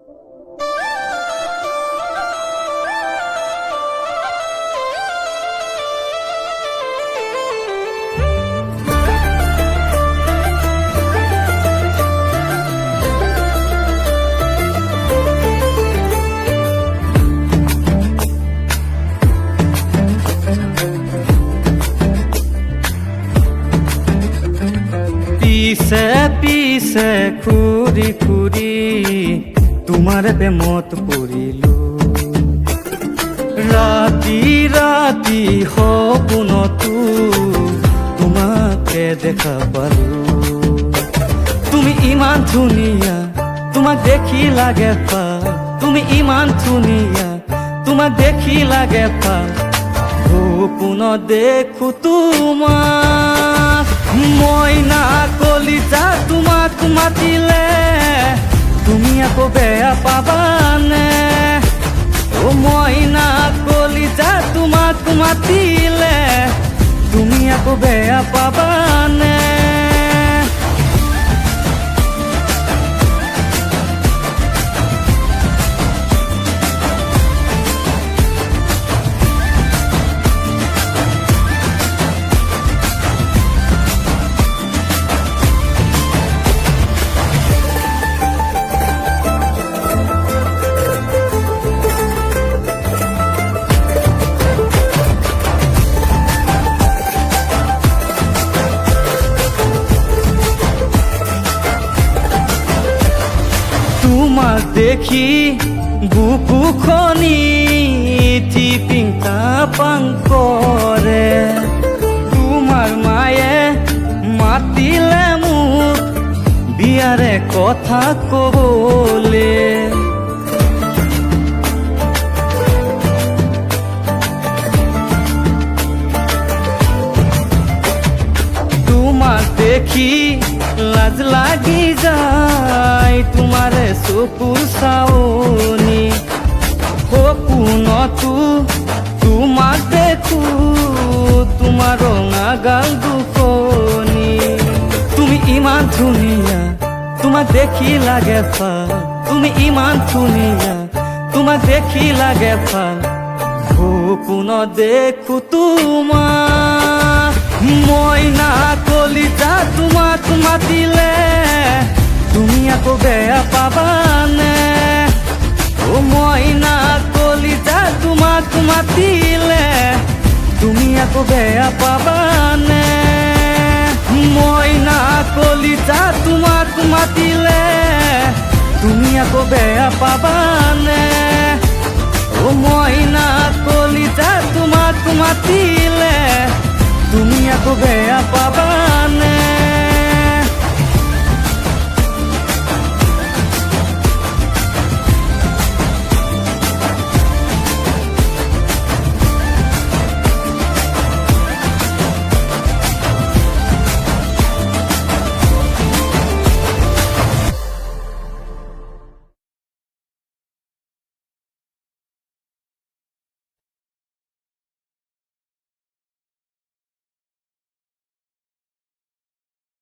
পিছে পিছে ঘূৰি ঘূৰি তোমাৰ প্ৰেমত পৰিলো। ৰাতি ৰাতি সপোনতো তোমাকে দেখা পালো। তুমি ইমান ধুনীয়া, তোমাক দেখি লাগে ভাল। তুমি ইমান ধুনীয়া, তোমাক দেখি লাগে ভাল। সপোনত দেখো তোমাক, মইনা কলিজা তোমাক মাতিলে তুমি আকৌ বেয়া পাবানে? ও মইনা কলিজা তোমাক মাতিলে তুমি আকৌ বেয়া পাবানে? তোমাক দেখি বুকুখনি টিপিং টাপাং কৰে। তোমাৰ মায়ে মাতিলে মোক বিয়াৰে কথা কবলে। তোমাক দেখি লাজ লাগি যায় তোমাৰে চকুৰ চাৱনি। সপোনতো তোমাক দেখো তোমাৰ ৰঙা গাল দুখনি। তুমি ইমান ধুনীয়া, তোমাক দেখি লাগে ভাল। তুমি ইমান ধুনীয়া, তোমাক দেখি লাগে ভাল। সপোনত দেখো তোমাক, মইনা কলিজা তোমাক মাতিলে তুমি আকৌ বেয়া পাবানে? ও মইনা কলিজা তোমাক মাতিলে তুমি আকৌ বেয়া পাবানে? মইনা কলিজা তোমাক মাতিলে তুমি আকৌ বেয়া পাবানে? ও মইনা কলিজা তোমাক মাতিলে তুমি আকৌ বেয়া পাবা।